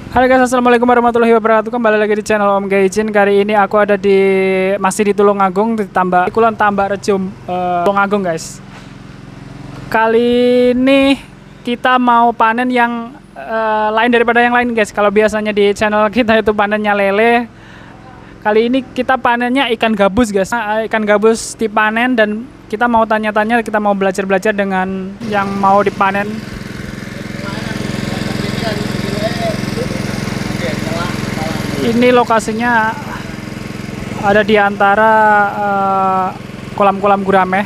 Halo guys, assalamualaikum warahmatullahi wabarakatuh. Kembali lagi di channel Om Gaijin. Kali ini aku ada masih di Tulungagung, di Kulon Tambak Rejo, Tulungagung guys. Kali ini kita mau panen yang lain daripada yang lain guys. Kalau biasanya di channel kita itu panennya lele, kali ini kita panennya ikan gabus guys. Ikan gabus dipanen dan kita mau tanya-tanya, kita mau belajar-belajar dengan yang mau dipanen. Ini lokasinya ada di antara kolam-kolam gurame.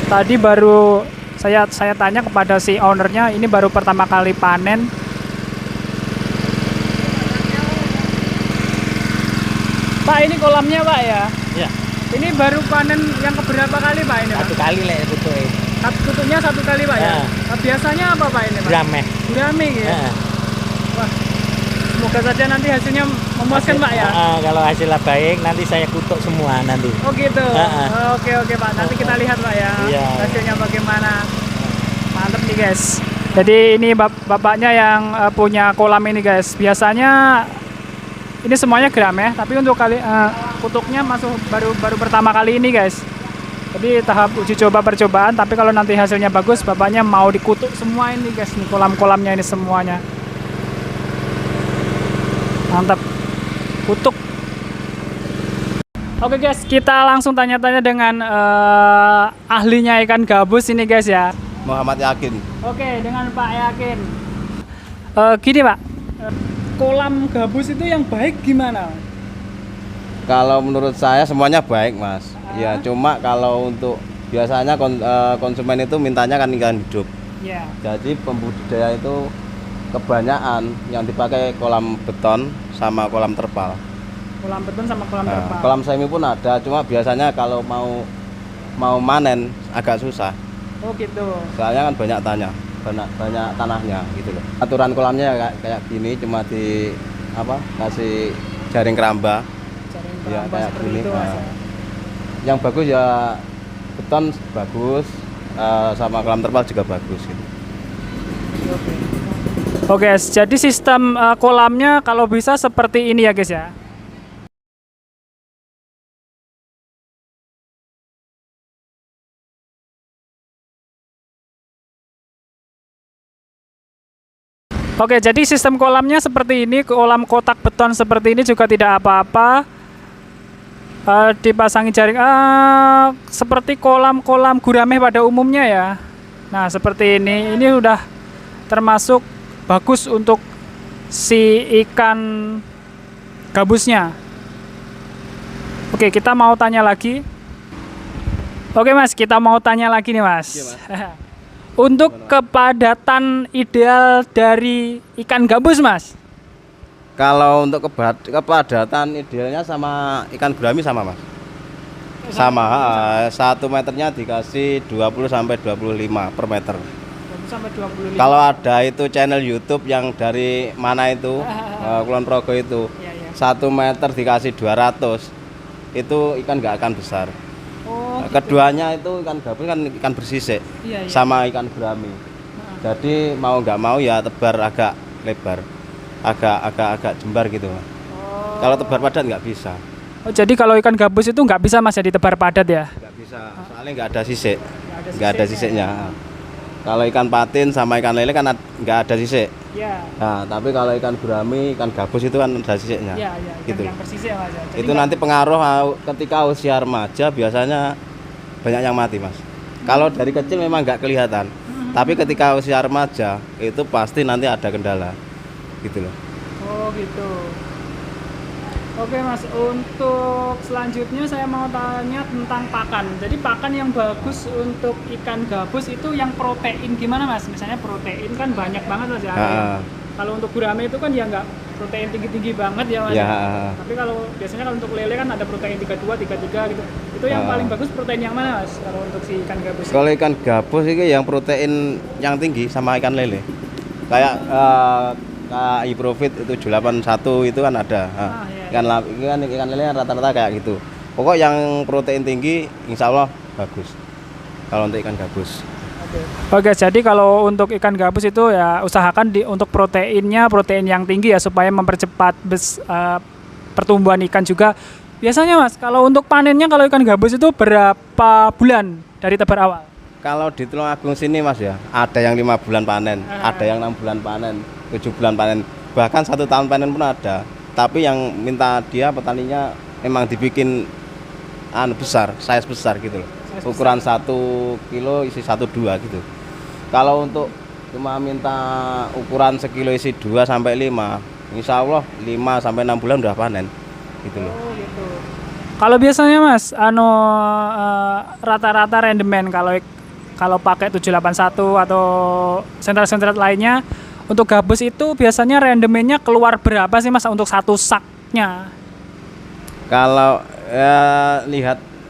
Tadi baru saya tanya kepada si ownernya, ini baru pertama kali panen. Pak, ini kolamnya Pak ya? Iya. Ini baru panen yang keberapa kali Pak ini? Satu kali lah betul. Kutunya satu kali Pak ya? Nah, biasanya apa Pak ini Pak? Gurame ya? Wah, semoga saja nanti hasilnya memuaskan Pak ya? Kalau hasilnya baik nanti saya kutuk semua nanti. Oh gitu? Oke Pak, nanti kita lihat Pak ya, hasilnya bagaimana. Mantap nih guys. Jadi ini bapaknya yang punya kolam ini guys. Biasanya ini semuanya gurame, tapi untuk kutuknya masuk baru pertama kali ini guys. Jadi tahap uji coba percobaan, tapi kalau nanti hasilnya bagus, bapaknya mau dikutuk semua ini guys, nih kolam-kolamnya ini semuanya. Mantap, kutuk. Oke guys, kita langsung tanya-tanya dengan ahlinya ikan gabus ini guys ya. Muhammad Yakin. Oke, dengan Pak Yakin. Gini Pak, kolam gabus itu yang baik gimana? Kalau menurut saya semuanya baik mas. Ya cuma kalau untuk biasanya konsumen itu mintanya kan ikan hidup. Yeah. Jadi pembudidaya itu kebanyakan yang dipakai kolam beton sama kolam terpal. Kolam beton sama kolam terpal. Kolam semi pun ada, cuma biasanya kalau mau manen agak susah. Oh gitu. Soalnya kan banyak tanahnya gitu loh. Aturan kolamnya kayak gini, cuma kasih jaring keramba. Ya kayak gini. Yang bagus ya beton bagus, sama kolam terpal juga bagus gitu. Oke, jadi sistem kolamnya kalau bisa seperti ini ya guys ya. Oke, jadi sistem kolamnya seperti ini, kolam kotak beton seperti ini juga tidak apa-apa. Dipasangi jaring seperti kolam-kolam gurame pada umumnya ya. Nah seperti ini udah termasuk bagus untuk si ikan gabusnya. Oke, kita mau tanya lagi. Oke mas, kita mau tanya lagi nih mas. Iya, mas. Untuk kepadatan ideal dari ikan gabus mas? Kalau untuk kepadatan idealnya sama ikan gurami sama mas. Sama, 1 meternya dikasih 20 sampai 25 per meter. 20 sampai 25. Kalau ada itu channel YouTube yang dari mana itu, Kulon Progo itu, 1 meter dikasih 200, itu ikan nggak akan besar. Oh, gitu. Keduanya itu ikan gabus kan ikan bersisik, sama ikan gurami. Jadi mau nggak mau ya tebar agak lebar. Agak jembar gitu. Kalau tebar padat nggak bisa. Oh, jadi kalau ikan gabus itu nggak bisa mas ya ditebar padat ya? Nggak bisa, soalnya nggak ada sisik. Nggak ada sisiknya. Kalau ikan patin sama ikan lele kan nggak ada sisik. Ya. Nah, tapi kalau ikan gurami, ikan gabus itu kan ada sisiknya. Iya, gitu. Yang bersisik mas ya. Jadi itu nanti pengaruh ketika usia remaja biasanya banyak yang mati mas. Kalau dari kecil memang nggak kelihatan. Tapi ketika usia remaja itu pasti nanti ada kendala. Gitu loh. Oh gitu. Oke mas, untuk selanjutnya saya mau tanya tentang pakan. Jadi pakan yang bagus untuk ikan gabus itu yang protein gimana mas? Misalnya protein kan banyak banget mas ya. Kalau untuk gurame itu kan ya nggak protein tinggi-tinggi banget ya mas. Tapi kalau biasanya kalau untuk lele kan ada protein 32, 33 gitu. Itu yang paling bagus protein yang mana mas? Kalau untuk si ikan gabus? Kalau ikan gabus itu yang protein yang tinggi sama ikan lele. Kayak iProfit itu 781 itu kan ada. Ikan lele rata-rata kayak gitu. Pokok yang protein tinggi insya Allah bagus kalau untuk ikan gabus. Oke, jadi kalau untuk ikan gabus itu ya usahakan untuk proteinnya protein yang tinggi ya supaya mempercepat pertumbuhan ikan juga. Biasanya Mas, kalau untuk panennya kalau ikan gabus itu berapa bulan dari tebar awal? Kalau di Tulungagung sini Mas ya, ada yang 5 bulan panen, ada yang 6 bulan panen, 7 bulan panen, bahkan 1 tahun panen pun ada. Tapi yang minta dia petaninya memang dibikin besar, size besar gitu loh. Ukuran 1 kilo isi 1-2 gitu. Kalau untuk cuma minta ukuran sekilo isi 2 sampai 5, insya Allah 5 sampai 6 bulan udah panen gitu loh. Oh gitu. Kalau biasanya Mas, rata-rata rendemen kalau pakai 781 atau sentral-sentral lainnya untuk gabus itu biasanya rendemennya keluar berapa sih Mas untuk satu saknya? Kalau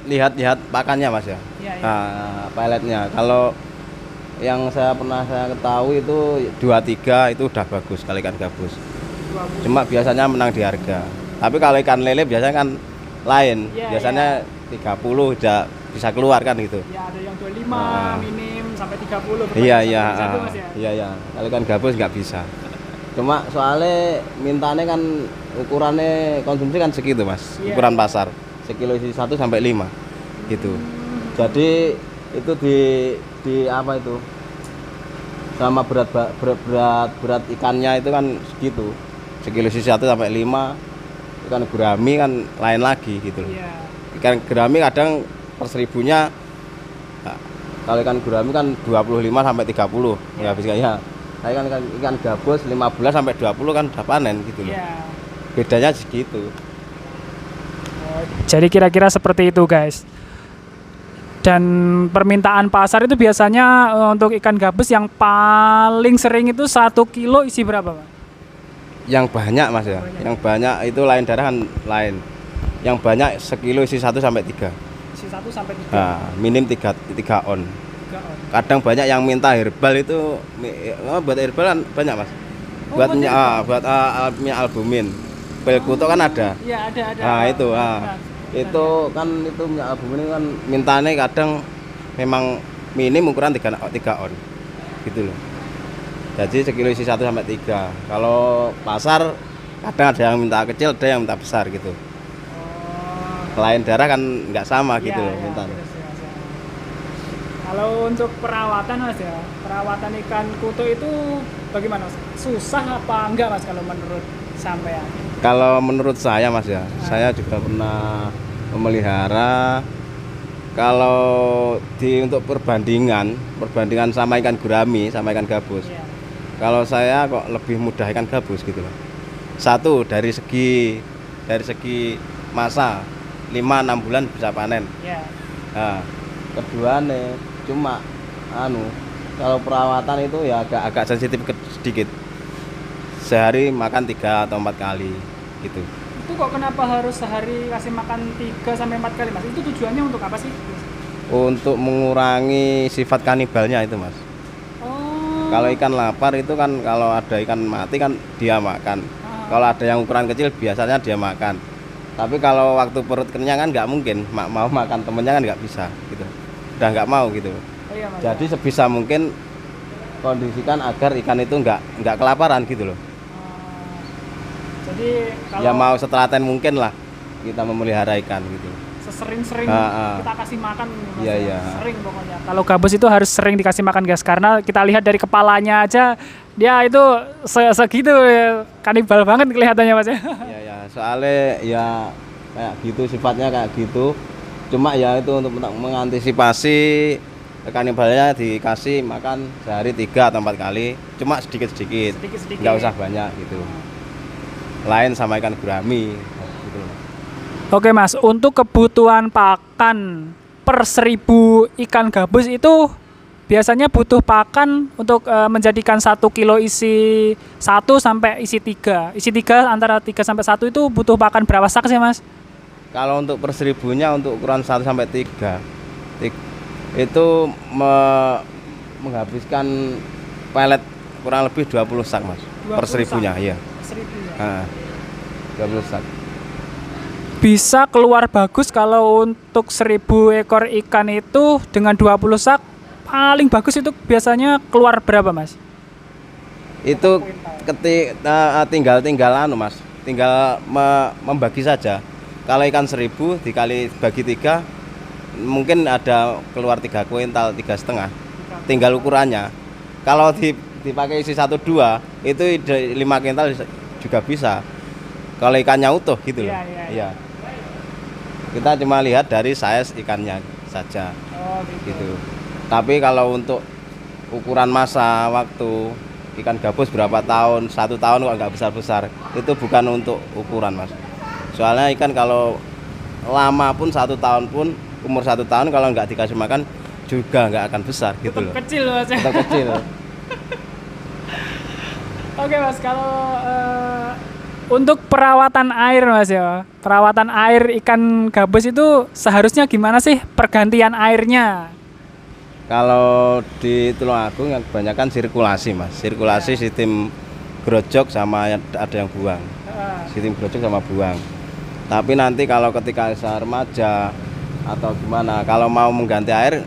lihat pakannya Mas ya. Iya. Nah, peletnya. Kalau yang saya ketahui itu 23 itu udah bagus kalau ikan gabus. Cuma biasanya menang di harga. Tapi kalau ikan lele biasanya kan lain. Iya, Biasanya 30 udah bisa keluar kan gitu. Ya ada yang 25 minim sampai 30. Iya. Mas, ya? Iya. Kalau ikan gabus nggak bisa. Cuma soalnya mintanya kan ukurannya konsumsi kan segitu Mas. Iya. Ukuran pasar. Sekilo isi 1 sampai 5 gitu. Jadi itu di apa itu? Sama berat ikannya itu kan segitu. Sekilo isi 1 sampai 5. Ikan gurami kan lain lagi gitu loh. Iya. Ikan gurami kadang per 1000-nya kalau ikan gurami kan 25 sampai 30 ya habisnya. Tapi kan ikan gabus 15 sampai 20 kan udah panen gitu loh. Iya. Bedanya segitu. Jadi kira-kira seperti itu guys. Dan permintaan pasar itu biasanya untuk ikan gabus yang paling sering itu 1 kilo isi berapa Pak? Yang banyak Mas ya. Yang banyak itu lain daerah kan lain. Yang banyak sekilo isi 1 sampai 3. Isi 1 sampai 3. Nah, minim 3 on. 3 on. Kadang banyak yang minta herbal itu buat herbal kan banyak Mas. Buat minyak albumin. Pil kutuk kan ada. Iya, ada. Nah, itu. Benar. Itu kan itu minyak albumin kan mintanya kadang memang minim ukuran 3 on. Gitu loh. Jadi sekilo isi 1 sampai 3. Kalau pasar kadang ada yang minta kecil, ada yang minta besar gitu. Lain daerah kan nggak sama gitu loh minta. Kalau untuk perawatan Mas ya, perawatan ikan kutuk itu bagaimana Mas? Susah apa enggak Mas kalau menurut sampean? Kalau menurut saya Mas ya, saya juga pernah memelihara. Kalau untuk perbandingan sama ikan gurami sama ikan gabus. Iya. Kalau saya kok lebih mudah ikan gabus gitu loh. Satu dari segi masa 5-6 bulan bisa panen. Iya. Nah, kedua nih cuma kalau perawatan itu ya agak sensitif sedikit. Sehari makan 3 atau 4 kali gitu. Itu kok kenapa harus sehari kasih makan 3 sampai 4 kali Mas? Itu tujuannya untuk apa sih? Untuk mengurangi sifat kanibalnya itu Mas. Oh. Kalau ikan lapar itu kan kalau ada ikan mati kan dia makan. Kalau ada yang ukuran kecil biasanya dia makan. Tapi kalau waktu perut kenyang kan nggak mungkin mau makan temennya kan nggak bisa gitu. Udah nggak mau gitu. Oh, iya, Mas. Jadi sebisa mungkin kondisikan agar ikan itu nggak kelaparan gitu loh. Jadi kalau Ya mau setelaten mungkin lah kita memelihara ikan gitu. sesering-sering kita kasih makan Mas, Iya, ya. iya. Sering pokoknya. Kalau gabus itu harus sering dikasih makan guys, karena kita lihat dari kepalanya aja dia itu segitu ya, kanibal banget kelihatannya Mas ya. Iya ya, soalnya ya kayak gitu sifatnya kayak gitu. Cuma ya itu untuk mengantisipasi kanibalnya dikasih makan sehari 3 atau 4 kali. Cuma sedikit-sedikit. Sedikit-sedikit. Nggak usah banyak gitu. Lain sama ikan gurami gitu. Oke Mas, untuk kebutuhan pakan per 1000 ikan gabus itu biasanya butuh pakan untuk menjadikan 1 kilo isi 1 sampai isi 3. Isi 3 antara 3 sampai 1 itu butuh pakan berapa sak sih Mas? Kalau untuk per 1000-nya untuk ukuran 1 sampai 3 itu menghabiskan pelet kurang lebih 20 sak Mas. 20 Per 1000-nya iya. 1000 ya. 20 sak. Bisa keluar bagus kalau untuk 1000 ekor ikan itu dengan 20 sak paling bagus itu biasanya keluar berapa, Mas? Itu tinggal anu Mas, tinggal membagi saja. Kalau ikan 1000 dikali bagi 3 mungkin ada keluar 3 kuintal, 3,5. Tinggal ukurannya. Kalau dipakai isi 1-2 itu 5 kuintal juga bisa. Kalau ikannya utuh gitu loh. Iya. Kita cuma lihat dari size ikannya saja. Oh, Gitu. Tapi kalau untuk ukuran masa waktu ikan gabus berapa tahun, 1 tahun kok nggak besar-besar, itu bukan untuk ukuran Mas. Soalnya ikan kalau lama pun 1 tahun pun, umur 1 tahun kalau nggak dikasih makan juga nggak akan besar gitu loh. Kecil Mas. Tetap kecil. Oke Mas, kalau untuk perawatan air Mas ya, perawatan air ikan gabus itu seharusnya gimana sih pergantian airnya? Kalau di Tulungagung yang kebanyakan sirkulasi Mas, sirkulasi sistem grojok sama ada yang buang, sistem grojok sama buang. Tapi nanti kalau ketika usaha remaja atau gimana, kalau mau mengganti air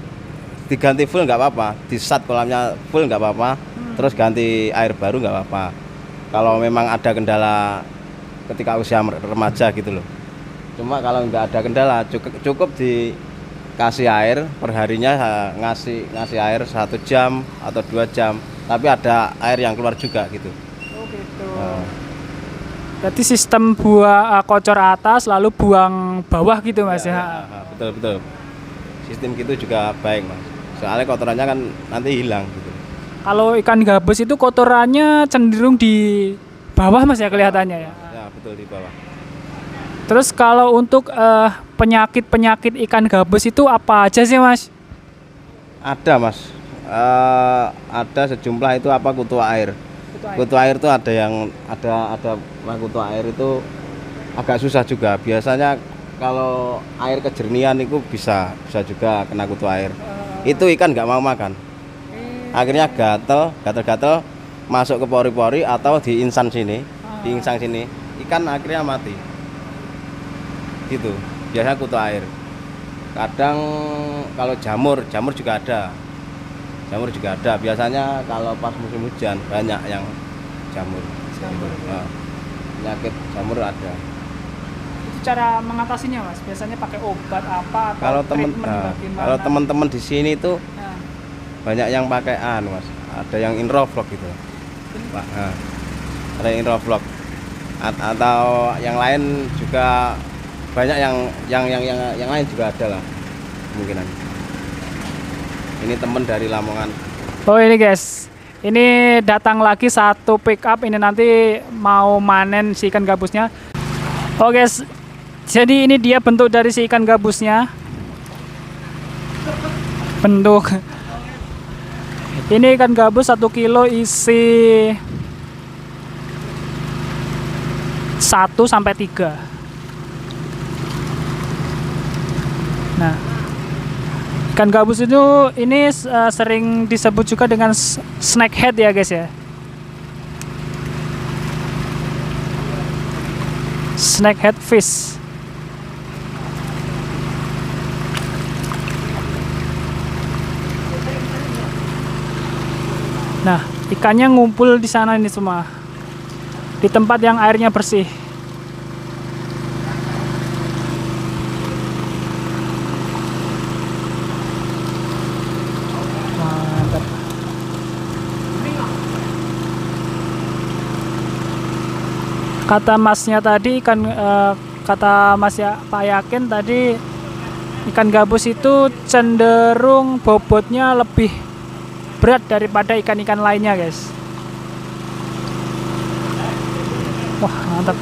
diganti full nggak apa-apa, disat kolamnya full nggak apa-apa, terus ganti air baru nggak apa-apa. Kalau memang ada kendala ketika usia remaja gitu loh. Cuma kalau nggak ada kendala cukup dikasih air perharinya, ngasih air 1 jam atau 2 jam, tapi ada air yang keluar juga gitu. Oh gitu. Berarti sistem buang kocor atas lalu buang bawah gitu Mas ya. Betul. Sistem gitu juga baik Mas. Soalnya kotorannya kan nanti hilang gitu. Kalau ikan gabus itu kotorannya cenderung di bawah Mas ya kelihatannya ya. Ya betul, di bawah. Terus kalau untuk penyakit-penyakit ikan gabus itu apa aja sih Mas? Ada Mas. Ada sejumlah itu apa kutu air. Kutu air itu ada yang kutu air itu agak susah juga. Biasanya kalau air kejernihan itu bisa juga kena kutu air. Itu ikan nggak mau makan. Akhirnya gatel masuk ke pori-pori atau di insang sini, ikan akhirnya mati. Gitu. Biasanya kutu air. Kadang kalau jamur juga ada. Biasanya kalau pas musim hujan banyak yang jamur. Nah, penyakit jamur ada. Itu cara mengatasinya Mas? Biasanya pakai obat apa atau Kalau bagaimana? teman-teman di sini tuh banyak yang pakai Mas. Ada yang Inroflok gitu. Ada yang Inroflok. Atau yang lain juga banyak yang lain juga ada lah kemungkinan. Ini temen dari Lamongan. Oh ini guys, ini datang lagi satu pick up, ini nanti mau manen si ikan gabusnya. Oh guys, jadi ini dia bentuk dari si ikan gabusnya. Bentuk. Ini ikan gabus 1 kilo isi 1-3. Nah, ikan gabus itu ini sering disebut juga dengan snakehead ya guys ya. Snakehead fish. Nah, ikannya ngumpul di sana ini semua. Di tempat yang airnya bersih. Mantap. Kata masnya tadi kata Mas ya Pak Yakin tadi ikan gabus itu cenderung bobotnya lebih berat daripada ikan-ikan lainnya guys. Wah mantap.